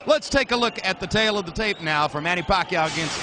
Let's take a look at the tail of the tape now for Manny Pacquiao against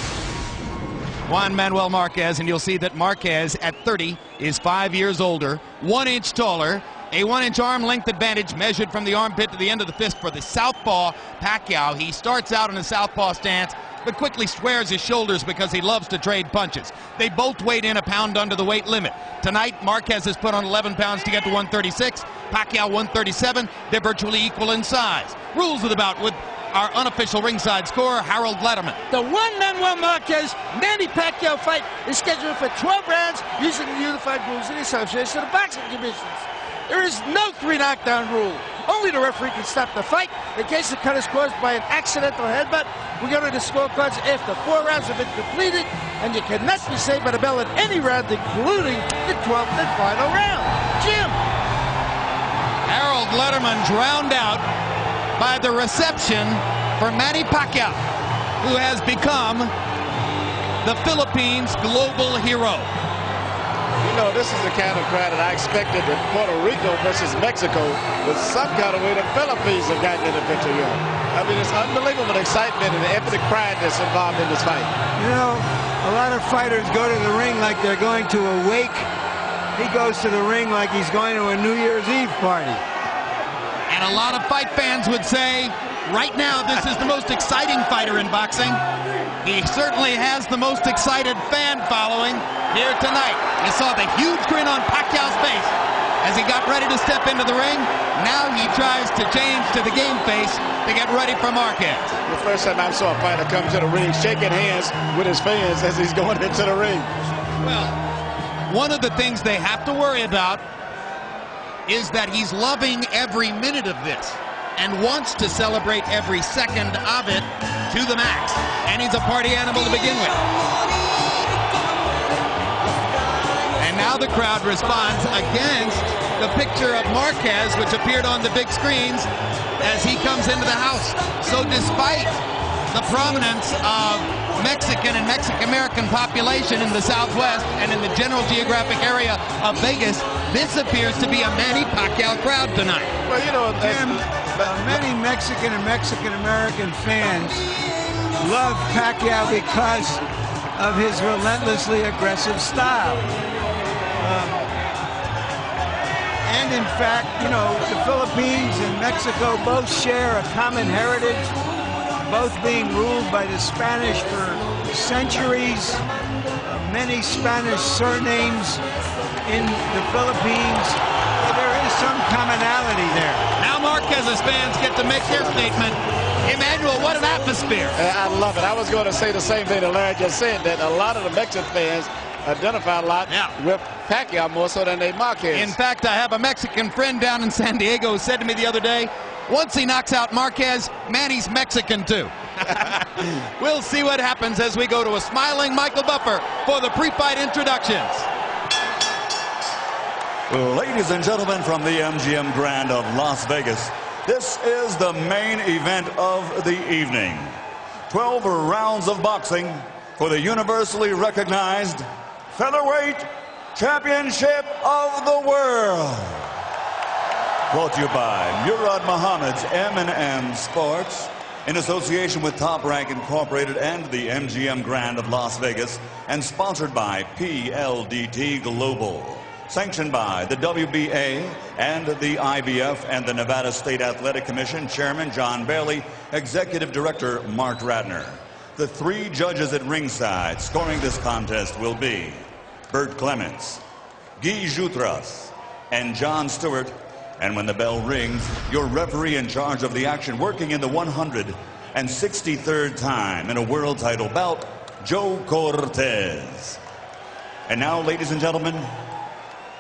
Juan Manuel Marquez, and you'll see that Marquez at 30 is 5 years older, 1 inch taller, a 1 inch arm length advantage measured from the armpit to the end of the fist for the southpaw Pacquiao. He starts out in a southpaw stance, but quickly squares his shoulders because he loves to trade punches. They both weighed in a pound under the weight limit. Tonight, Marquez has put on 11 pounds to get to 136, Pacquiao 137. They're virtually equal in size. Rules of the bout with our unofficial ringside scorer, Harold Letterman. The Juan Manuel Marquez Manny Pacquiao fight is scheduled for 12 rounds using the unified rules of the Association of Boxing Commissions. There is no 3 knockdown rule. Only the referee can stop the fight in case the cut is caused by an accidental headbutt. We go to the scorecards after 4 rounds have been completed, and you cannot be saved by the bell at any round, including the 12th and final round. Jim. Harold Letterman drowned out by the reception for Manny Pacquiao, who has become the Philippines' global hero. You know, this is the kind of crowd that I expected in Puerto Rico versus Mexico. With some kind of way, the Philippines have gotten in the picture here. I mean, it's unbelievable excitement and the epic pride that's involved in this fight. You know, a lot of fighters go to the ring like they're going to a wake. He goes to the ring like he's going to a New Year's Eve party. And a lot of fight fans would say, right now, this is the most exciting fighter in boxing. He certainly has the most excited fan following here tonight. You saw the huge grin on Pacquiao's face as he got ready to step into the ring. Now he tries to change to the game face to get ready for Marquez. The first time I saw a fighter come to the ring shaking hands with his fans as he's going into the ring. Well, one of the things they have to worry about is that he's loving every minute of this and wants to celebrate every second of it to the max. And he's a party animal to begin with. And now the crowd responds against the picture of Marquez, which appeared on the big screens as he comes into the house. So despite the prominence of Mexican and Mexican-American population in the Southwest and in the general geographic area of Vegas, this appears to be a Manny Pacquiao crowd tonight. Well, you know, Jim, many Mexican and Mexican-American fans love Pacquiao because of his relentlessly aggressive style. And in fact, you know, the Philippines and Mexico both share a common heritage, both being ruled by the Spanish for centuries. Many Spanish surnames in the Philippines. There is some commonality there. Now Marquez's fans get to make their statement. Emmanuel, what an atmosphere. I love it. I was going to say the same thing that Larry just said, that a lot of the Mexican fans identify a lot with Pacquiao more so than they Marquez. In fact, I have a Mexican friend down in San Diego who said to me the other day, once he knocks out Marquez, Manny's Mexican too. We'll see what happens as we go to a smiling Michael Buffer for the pre-fight introductions. Ladies and gentlemen, from the MGM Grand of Las Vegas, this is the main event of the evening. 12 rounds of boxing for the universally recognized featherweight championship of the world. Brought to you by Murad Muhammad's M&M Sports, in association with Top Rank Incorporated and the MGM Grand of Las Vegas, and sponsored by PLDT Global. Sanctioned by the WBA and the IBF and the Nevada State Athletic Commission, Chairman John Bailey, Executive Director Mark Ratner. The 3 judges at ringside scoring this contest will be Bert Clements, Guy Jutras, and John Stewart. And when the bell rings, your referee in charge of the action, working in the 163rd time in a world title bout, Joe Cortez. And now, ladies and gentlemen,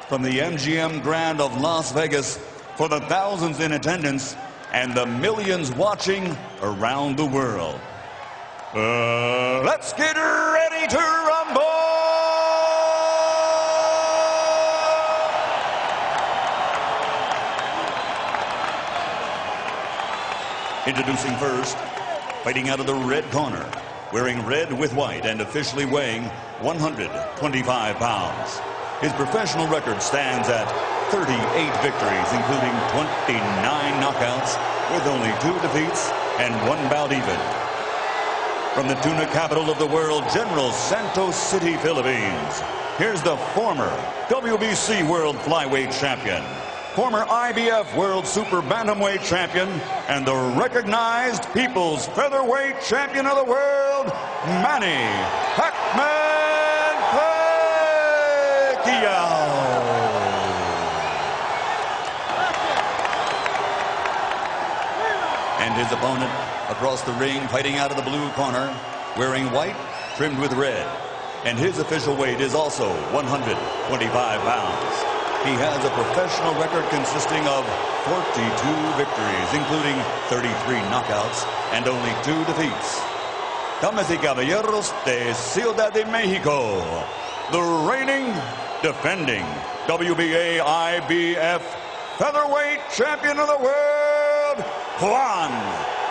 from the MGM Grand of Las Vegas, for the thousands in attendance and the millions watching around the world, let's get ready to rumble! Introducing first, fighting out of the red corner, wearing red with white and officially weighing 125 pounds. His professional record stands at 38 victories, including 29 knockouts, with only 2 defeats and 1 bout even. From the tuna capital of the world, General Santos City, Philippines, here's the former WBC World Flyweight Champion, former IBF World Super Bantamweight Champion, and the recognized People's Featherweight Champion of the world, Manny Pacquiao. And his opponent across the ring, fighting out of the blue corner, wearing white trimmed with red. And his official weight is also 125 pounds. He has a professional record consisting of 42 victories, including 33 knockouts and only 2 defeats. Damas y caballeros de Ciudad de Mexico, the reigning, defending WBA IBF Featherweight Champion of the world, Juan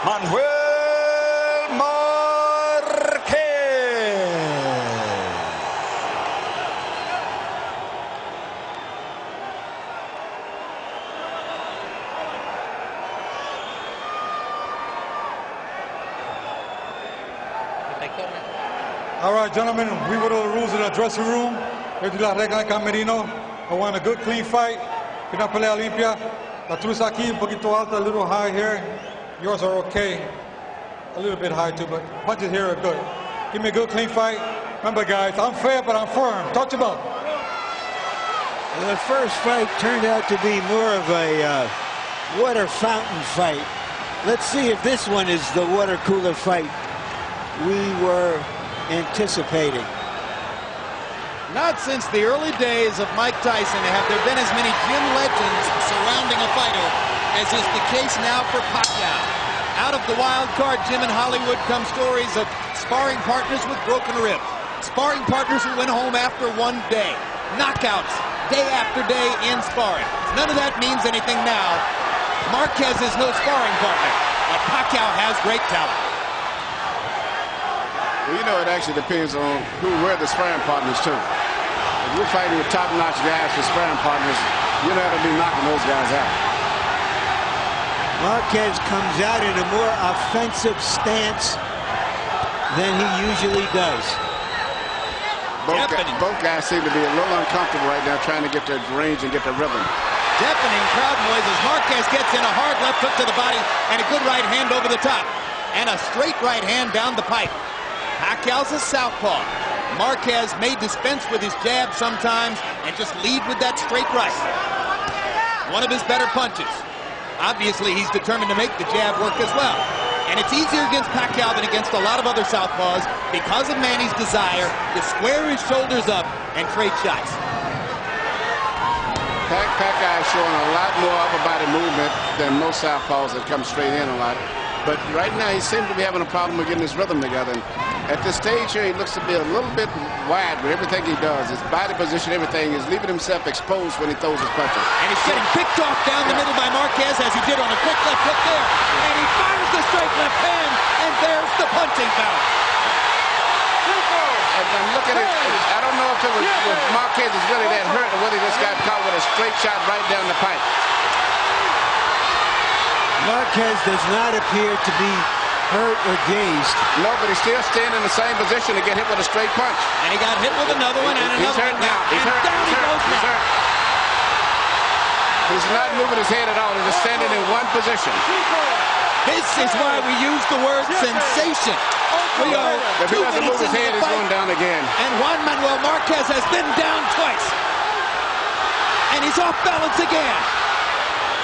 Manuel Marquez. All right, gentlemen, we were the rules in the dressing room. Esto es la regla de camerino. I want a good, clean fight. Una pelea limpia. La truza aquí un poquito alta, a little high here. Yours are okay. A little bit high too, but punches here are good. Give me a good, clean fight. Remember, guys, I'm fair, but I'm firm. Touch them up. Well, the first fight turned out to be more of a water fountain fight. Let's see if this one is the water cooler fight we were anticipating. Not since the early days of Mike Tyson have there been as many gym legends surrounding a fighter as is the case now for Pacquiao. Out of the wild card gym in Hollywood come stories of sparring partners with broken ribs, sparring partners who went home after one day, knockouts day after day in sparring. None of that means anything now. Marquez is no sparring partner, but Pacquiao has great talent. Well, you know, it actually depends on where the sparring partners too. If you're fighting with top-notch guys for sparring partners, you're not going to be knocking those guys out. Marquez comes out in a more offensive stance than he usually does. Both guys seem to be a little uncomfortable right now trying to get their range and get their rhythm. Deafening crowd noise as Marquez gets in a hard left hook to the body and a good right hand over the top. And a straight right hand down the pipe. Pacquiao's a southpaw. Marquez may dispense with his jab sometimes and just lead with that straight right. One of his better punches. Obviously, he's determined to make the jab work as well. And it's easier against Pacquiao than against a lot of other southpaws because of Manny's desire to square his shoulders up and trade shots. Pacquiao is showing a lot more upper body movement than most southpaws that come straight in a lot. But right now, he seems to be having a problem with getting his rhythm together. And at this stage here, he looks to be a little bit wide with everything he does. His body position, everything, is leaving himself exposed when he throws his punches. And he's getting picked off down the middle by Marquez, as he did on a quick left hook there. And he fires the straight left hand, and there's the punching power. And I'm looking at it, I don't know if it was Marquez is really that hurt or whether he just got caught with a straight shot right down the pipe. Marquez does not appear to be hurt or dazed. No, but he's still standing in the same position to get hit with a straight punch. And he got hit with another one and He's another hurt one. now. He's hurt. Down he goes now. He's not moving his head at all. He's just standing in one position. This is why we use the word sensation. We are If he doesn't move his head, he's going down again. And Juan Manuel Marquez has been down twice. And he's off balance again.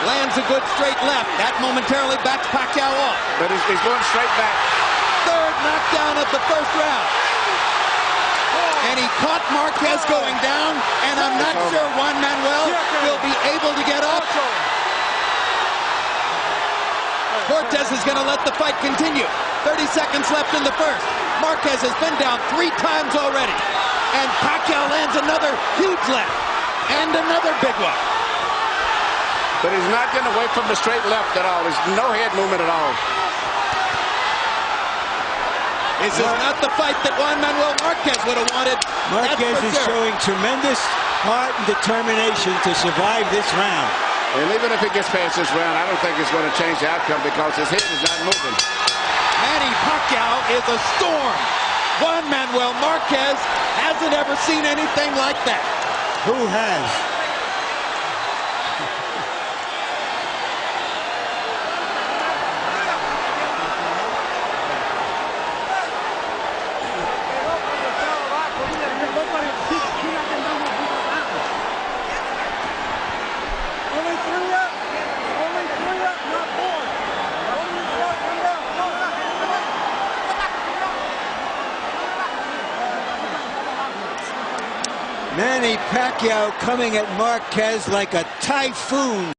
Lands a good straight left. That momentarily backs Pacquiao off. But he's going straight back. Third knockdown of the first round. And he caught Marquez going down, and I'm not sure Juan Manuel will be able to get up. Cortez is going to let the fight continue. 30 seconds left in the first. Marquez has been down 3 times already. And Pacquiao lands another huge left. And another big one. But he's not getting away from the straight left at all. There's no head movement at all. This is not the fight that Juan Manuel Marquez would have wanted. Marquez is showing tremendous heart and determination to survive this round. And even if he gets past this round, I don't think it's going to change the outcome because his head is not moving. Manny Pacquiao is a storm. Juan Manuel Marquez hasn't ever seen anything like that. Who has? Manny Pacquiao coming at Marquez like a typhoon.